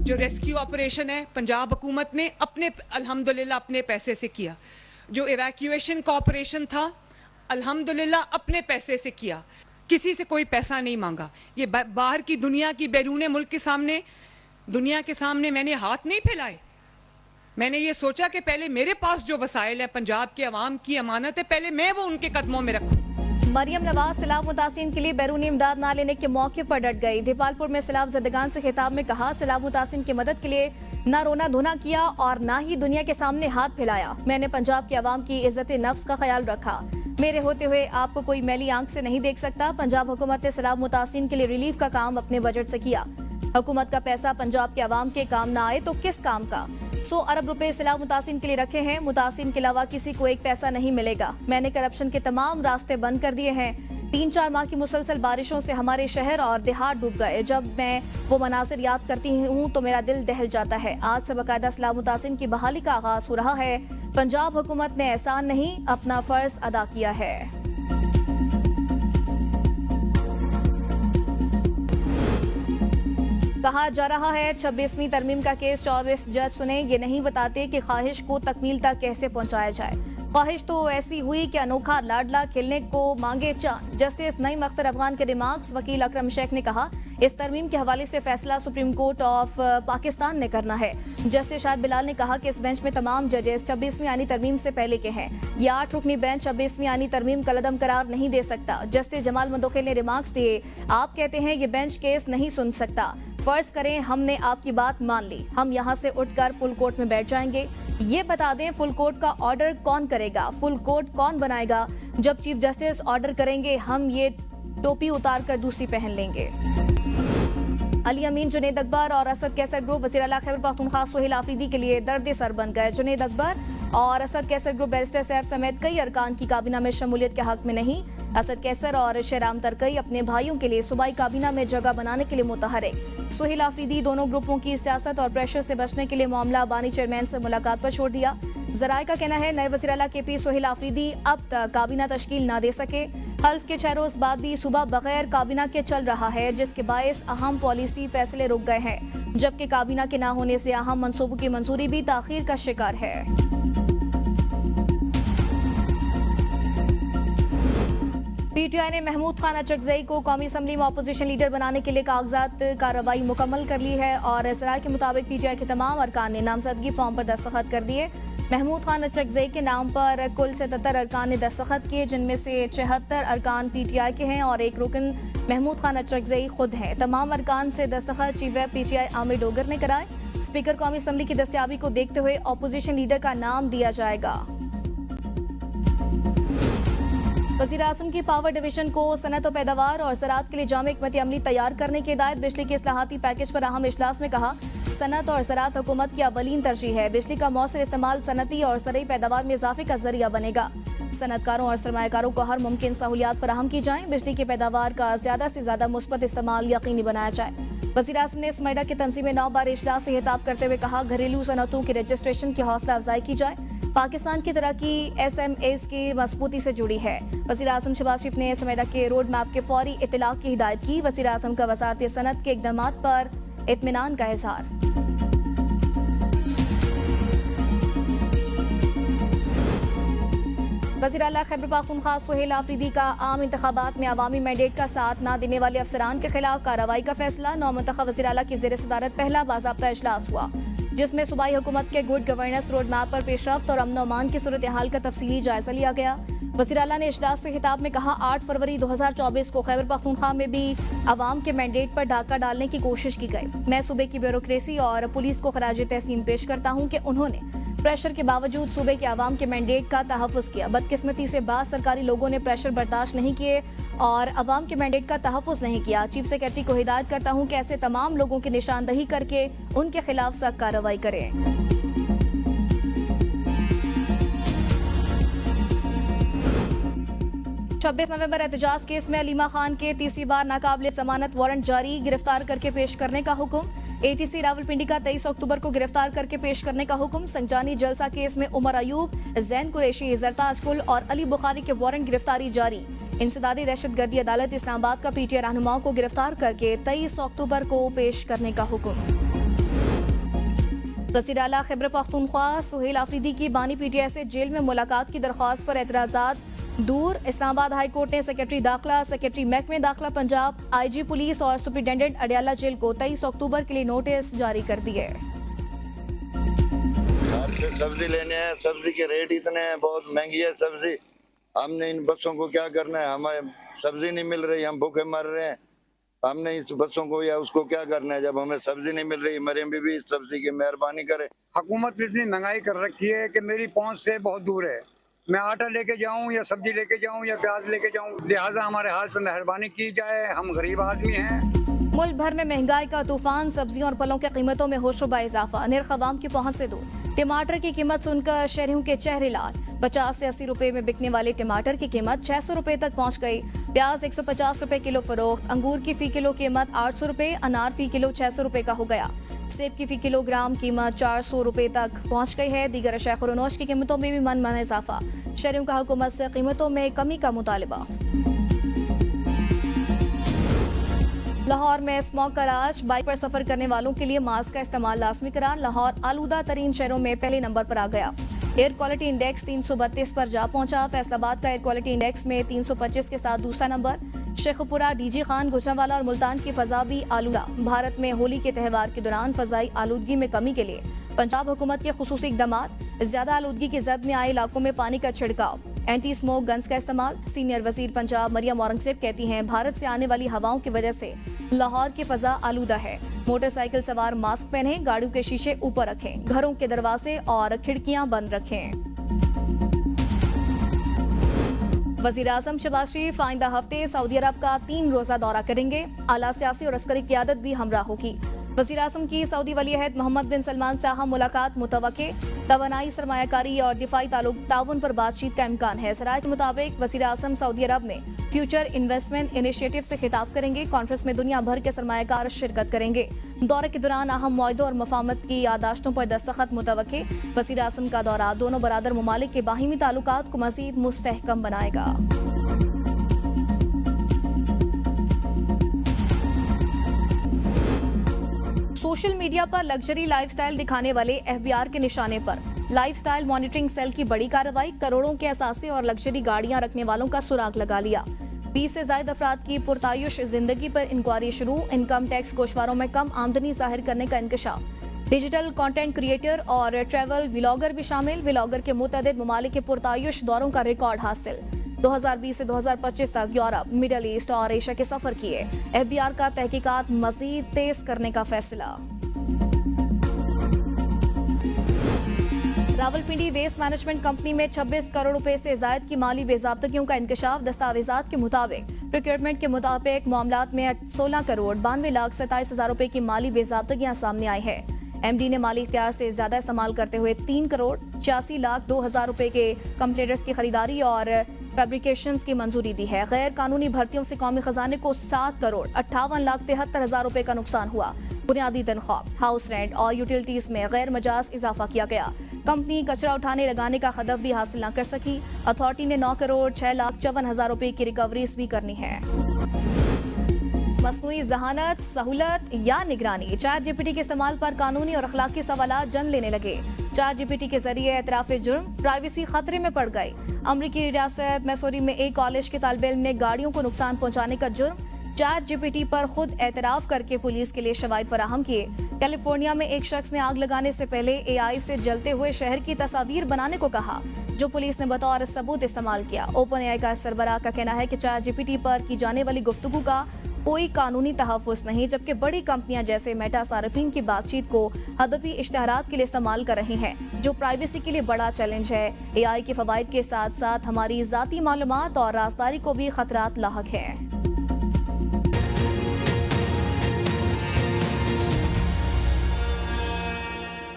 जो rescue operation है पंजाब हुकूमत ने अपने अल्हम्दुलिल्लाह अपने पैसे से किया। जो इवैक्यूएशन का ऑपरेशन था अल्हम्दुलिल्लाह अपने पैसे से किया, किसी से कोई पैसा नहीं मांगा। ये बाहर की दुनिया की बैरून मुल्क के सामने, दुनिया के सामने मैंने हाथ नहीं फैलाए। मैंने ये सोचा कि पहले मेरे पास जो वसाइल है, पंजाब के अवाम की अमानत है, पहले मैं वो उनके कदमों में रखूं। मरियम नवाज सैलाब मुतासिन के लिए बैरूनी इमदाद न लेने के मौके पर डट गई। दीपालपुर में सैलाब ज़दगान से खिताब में कहा, सैलाब मुतासिन की मदद के लिए न रोना धोना किया और न ही दुनिया के सामने हाथ फैलाया। मैंने पंजाब के अवाम की इज्जत नफ्स का ख्याल रखा। मेरे होते हुए आपको कोई मैली आंख से नहीं देख सकता। पंजाब हुकूमत ने सैलाब मुतासिन के लिए रिलीफ का काम अपने बजट से किया। हुकूमत का पैसा पंजाब के अवाम के काम न आए तो किस काम का। 100 अरब रुपए सैलाब मुतासिन के लिए रखे हैं। मुतासिन के अलावा किसी को एक पैसा नहीं मिलेगा। मैंने करप्शन के तमाम रास्ते बंद कर दिए हैं। 3-4 माह की मुसलसल बारिशों से हमारे शहर और देहात डूब गए। जब मैं वो मनाजिर याद करती हूँ तो मेरा दिल दहल जाता है। आज से बाकायदा सैलाब मुतासिन की बहाली का आगाज हो रहा है। पंजाब हुकूमत ने एहसान नहीं, अपना फर्ज अदा किया है। कहा जा रहा है 26वीं तरमीम का केस 24 जज सुने। ये नहीं बताते कि ख्वाहिश को तकमील तक कैसे पहुंचाया जाए। ख्वाहिश तो ऐसी हुई कि अनोखा लाडला खेलने को मांगे चांद। जस्टिस नईम अख्तर अफगान के रिमार्क्स। वकील अकरम शेख ने कहा, इस तरमीम के हवाले से फैसला सुप्रीम कोर्ट ऑफ पाकिस्तान ने करना है। जस्टिस शाद बिलाल ने कहा कि इस बेंच में तमाम जजेस 26वीं आनी तरमीम से पहले के हैं। यह 8 रुकनी बेंच 26वीं आनी तरमीम का कलदम करार नहीं दे सकता। जस्टिस जमाल मंदोखिल ने रिमार्क्स दिए, आप कहते हैं ये बेंच केस नहीं सुन सकता। फर्ज करें हमने आपकी बात मान ली, हम यहाँ से उठकर फुल कोर्ट में बैठ जाएंगे। ये बता दें फुल कोर्ट का ऑर्डर कौन करेगा, फुल कोर्ट कौन बनाएगा। जब चीफ जस्टिस ऑर्डर करेंगे हम ये टोपी उतार कर दूसरी पहन लेंगे। अली अमीन, जुनैद अकबर और असद कैसर ग्रुप वज़ीर आला खैबर पख्तूनख्वा सुहेल आफरीदी के लिए दर्द सर बन गए। जुनैद अकबर और असद कैसर ग्रुप बैरिस्टर सैफ समेत कई अरकान की काबीना में शमूलियत के हक में नहीं। असद कैसर और शहराम तरकई अपने भाइयों के लिए सूबाई काबीना में जगह बनाने के लिए मुतहरिक। सुहेल आफरीदी दोनों ग्रुपों की सियासत और प्रेशर से बचने के लिए मामला बानी चेयरमैन से मुलाकात पर छोड़ दिया। जराये का कहना है नए वज़ीर आला KP सुहेल आफरीदी अब तक काबीना तश्कील ना दे सके। हल्फ के 6 रोज बाद भी सूबा बगैर काबीना के चल रहा है, जिसके बायस अहम पॉलिसी फैसले रुक गए हैं, जबकि काबीना के ना होने से अहम मंसूबों की मंजूरी भी ताखीर का शिकार है। PTI ने महमूद खान अचरकजई को कौमी असम्बली में अपोजिशन लीडर बनाने के लिए कागजात कार्रवाई मुकम्मल कर ली है और सराय के मुताबिक PTI के तमाम अरकान ने नामजदगी फॉर्म पर दस्तखत कर दिए। महमूद खान अचरकजई के नाम पर कुल 77 अरकान ने दस्तखत किए, जिनमें से 76 अरकान PTI के हैं और एक रुकन महमूद खान अचरकजई खुद हैं। तमाम अरकान से दस्तखत chief whip PTI Aamir Dogar ने कराए। स्पीकर कौमी असम्बली की दस्तयाबी को देखते हुए अपोजिशन लीडर का नाम दिया जाएगा। वज़ीर आज़म की पावर डिवीजन को सनत और पैदावार और ज़राअत के लिए जामे हिकमत अमली तैयार करने की हिदायत। बिजली के इस्लाहाती पैकेज पर अहम इजलास में कहा, सनत और ज़राअत हुकूमत की अवलीन तरजीह है। बिजली का मौसर इस्तेमाल सनती और ज़रई पैदावार में इजाफे का जरिया बनेगा। सनतकारों और सरमायाकारों को हर मुमकिन सहूलियात फराहम की जाएं। बिजली की पैदावार का ज्यादा से ज्यादा मुस्बत इस्तेमाल यकीनी बनाया जाए। वज़ीर आज़म ने स्माइडा की तंजीम 9 बार इजलास से खिताब करते हुए कहा, घरेलू सनतों की रजिस्ट्रेशन की हौसला अफजाई की जाए। पाकिस्तान की तरक्की SMAs की मजबूती से जुड़ी है। वज़ीर आज़म शहबाज शरीफ ने स्माइडा के रोड मैप के फौरी इतलाक की हिदायत की। वज़ीर आज़म का वज़ारत सनत के इक़दामात पर इत्मीनान का इज़हार। वज़ीर आला खैबर पख्तूनख्वा सुहेल आफरीदी का आम इंतखाबात में अवामी मैंडेट का साथ न देने वाले अफसरान के खिलाफ कार्रवाई का फैसला। नौमुंतखब वज़ीर आला की ज़ेर सदारत पहला बाज़ाब्ता इजलास हुआ, जिसमें सूबाई हुकूमत के गुड गवर्नेंस रोड मैप पर पेशरफ्त और अमन अमान की सूरत हाल का तफसीली जायजा लिया गया। वज़ीर आला ने इजलास से खिताब में कहा, 8 फरवरी 2024 को खैबर पख्तूनख्वा में भी अवाम के मैंडेट पर डाका डालने की कोशिश की गई। मैं सूबे की ब्यूरोक्रेसी और पुलिस को खराज तहसीन पेश करता हूँ कि उन्होंने प्रेशर के बावजूद सूबे के अवाम के मैंडेट का तहफ़्फ़ुज़ किया। बदकिस्मती से बाज़ सरकारी लोगों ने प्रेशर बर्दाश्त नहीं किए और अवाम के मैंडेट का तहफ़्फ़ुज़ नहीं किया। चीफ सेक्रेटरी को हिदायत करता हूँ कि ऐसे तमाम लोगों की निशानदही करके उनके खिलाफ सख्त कार्रवाई करें। 26 नवंबर एहतजाज केस में अलीमा खान के तीसरी बार नाकाबिले जमानत वारंट जारी, गिरफ्तार करके पेश करने का हुक्म। ATC रावलपिंडी का 23 अक्टूबर को गिरफ्तार करके पेश करने का हुक्म। संजानी जलसा केस में उमर अयूब, जैन कुरैशी, जरताज कुल और अली बुखारी के वारंट गिरफ्तारी जारी। इंसदादी दहशतगर्दी अदालत इस्लामाबाद का PTI रहनुमाओं को गिरफ्तार करके 23 अक्टूबर को पेश करने का हुक्म। वज़ीर आला खैबर पख्तूनख्वा सुहेल आफरीदी की बानी PTI से जेल में मुलाकात की दरख्वास्त पर एतराज़ात दूर। इस्लामाबाद हाई कोर्ट ने सेक्रेटरी दाखिला, सेक्रेटरी महकमे दाखिला पंजाब, IG पुलिस और सुप्रिंटेंडेंट अडयाला जेल को 23 अक्टूबर के लिए नोटिस जारी कर दिए। घर से सब्जी लेने हैं, सब्जी के रेट इतने हैं, बहुत महंगी है सब्जी। हमने इन बच्चों को क्या करना है? हमें सब्जी नहीं मिल रही, हम भूखे मर रहे हैं। हमने इस बच्चों को या उसको क्या करना है जब हमें सब्जी नहीं मिल रही? मरियम बीबी इस सब्जी की मेहरबानी करे। हुकूमत ने इतनी महंगाई कर रखी है कि मेरी पहुंच से बहुत दूर है। मैं आटा लेके जाऊं या सब्जी लेके जाऊं या प्याज लेके जाऊं, लिहाजा हमारे हाल पे मेहरबानी की जाए। हम गरीब आदमी हैं। मुल्क भर में महंगाई का तूफान, सब्जियों और फलों की कीमतों में होशरुबा इजाफा, निर्ख अवाम की पहुंच से दूर। टमाटर की कीमत सुनकर शहरियों के चेहरे लाल। 50 से 80 रुपए में बिकने वाले टमाटर की कीमत 600 रुपए तक पहुंच गई। प्याज 150 रुपए किलो फरोख्त। अंगूर की फी किलो कीमत 800 रुपए, अनार फी किलो 600 रुपए का हो गया। सेब की फी किलोग्राम कीमत 400 रुपए तक पहुंच गई है। दीगर अशिया खुरनोश की कीमतों में भी मन इजाफा। शहरियों का हुकूमत से कीमतों में कमी का मुतालबा। लाहौर में स्मॉग का राज, बाइक पर सफर करने वालों के लिए मास्क का इस्तेमाल लाजमी करार। लाहौर आलूदा तरीन शहरों में पहले नंबर पर आ गया। एयर क्वालिटी इंडेक्स 332 पर जा पहुंचा। फैसलाबाद का एयर क्वालिटी इंडेक्स में 325 के साथ दूसरा नंबर। शेखपुरा, DG खान, गुजरांवाला और मुल्तान की फजा भी आलूदा। भारत में होली के त्यौहार के दौरान फजाई आलूदगी में कमी के लिए पंजाब हुकूमत के खुसूसी इक़दामात। ज्यादा आलूदगी की जद में आए इलाकों में पानी का छिड़काव, एंटी स्मोक गन्स का इस्तेमाल। सीनियर वजीर पंजाब मरियम औरंगजेब कहती हैं भारत से आने वाली हवाओं की वजह से लाहौर की फजा आलूदा है। मोटरसाइकिल सवार मास्क पहने, गाड़ियों के शीशे ऊपर रखें, घरों के दरवाजे और खिड़कियां बंद रखें। वज़ीर आज़म शहबाज शरीफ आइंदा हफ्ते सऊदी अरब का 3 रोजा दौरा करेंगे। आला सियासी और अस्करी क़ियादत भी हमरा होगी। वज़ीर आज़म की सऊदी वली अहद मोहम्मद बिन सलमान से अहम मुलाकात मुतवक्के। तवानाई, सरमायाकारी और दिफाई ताउन पर बातचीत का इम्कान है। ज़राए के मुताबिक वज़ीर आज़म सऊदी अरब में फ्यूचर इन्वेस्टमेंट इनिशिएटिव से खिताब करेंगे। कॉन्फ्रेंस में दुनिया भर के सरमायाकार शिरकत करेंगे। दौरे के दौरान अहम मुआहदों और मफाहमत की यादाश्तों पर दस्तखत मुतवक्के। वज़ीर आज़म का दौरा दोनों बरादर ममालिक के बाहिमी ताल्लुकात को मज़ीद मुस्तहकम बनाएगा। सोशल मीडिया पर लग्जरी लाइफस्टाइल दिखाने वाले FBR के निशाने पर लाइफस्टाइल मॉनिटरिंग सेल की बड़ी कार्रवाई। करोड़ों के असासे और लग्जरी गाड़ियां रखने वालों का सुराग लगा लिया। 20 से ज्यादा अफराद की पुरतायुश जिंदगी पर इंक्वायरी शुरू। इनकम टैक्स गोशवारों में कम आमदनी जाहिर करने का इंकशाफ। डिजिटल कंटेंट क्रिएटर और ट्रैवल व्लॉगर भी शामिल। व्लॉगर के मुतअद्दिद ममालिक के पुरतायुश दौरों का रिकॉर्ड हासिल। 2020 से 2025 तक यूरोप, मिडल ईस्ट और एशिया के सफर किए। FBR का तहकीकात मजीद तेज करने का फैसला। रावलपिंडी वेस्ट मैनेजमेंट कंपनी में 26 करोड़ रुपए से जायद की माली बेज़ाब्तगियों का इंकशाफ। दस्तावेजात के मुताबिक प्रोक्योरमेंट के मुताबिक मामलात में 16 करोड़ 92 लाख 27 हजार रुपए की माली बेज़ाब्तगियां सामने आई है। MD ने माली इख्तियार से ज्यादा इस्तेमाल करते हुए 3 करोड़ 86 लाख 2 हजार रुपए के कंप्यूटर्स की खरीदारी और फैब्रिकेशंस की मंजूरी दी है। गैर कानूनी भर्तियों से कौमी खजाने को 7 करोड़ 58 लाख 73 हजार रुपए का नुकसान हुआ। बुनियादी तनख्वाह, हाउस रेंट और यूटिलिटीज में गैर मजाज इजाफा किया गया। कंपनी कचरा उठाने लगाने का हदफ भी हासिल न कर सकी। अथॉरिटी ने 9 करोड़ 6 लाख 54 हजार रुपए की रिकवरीज भी करनी है। मसनूई जहानत, सहूलत या निगरानी, ChatGPT के इस्तेमाल पर कानूनी और अखलाकी सवालात जन्म लेने लगे। ChatGPT के जरिए एतराफ जुर्म, प्राइवेसी खतरे में पड़ गई। अमरीकी रियासत मैसूरी में एक कॉलेज के तालिब इल्म ने गाड़ियों को नुकसान पहुंचाने का जुर्म ChatGPT पर खुद एतराफ करके पुलिस के लिए शवाहिद फराहम किए। कैलिफोर्निया में एक शख्स ने आग लगाने से पहले AI से जलते हुए शहर की तस्वीर बनाने को कहा, जो पुलिस ने बतौर सबूत इस्तेमाल किया। OpenAI का सरबराह का कहना है कि ChatGPT पर की जाने वाली गुफ्तगू का कोई कानूनी तहफ़्फ़ुज़ नहीं, जबकि बड़ी कंपनियां जैसे मेटा सार्फिन की बातचीत को हदफी इश्तहारात के लिए इस्तेमाल कर रही हैं, जो प्राइवेसी के लिए बड़ा चैलेंज है। AI के फवाइद के साथ साथ हमारी ज़ाती मालूमात और राज़दारी को भी खतरात लाहक है।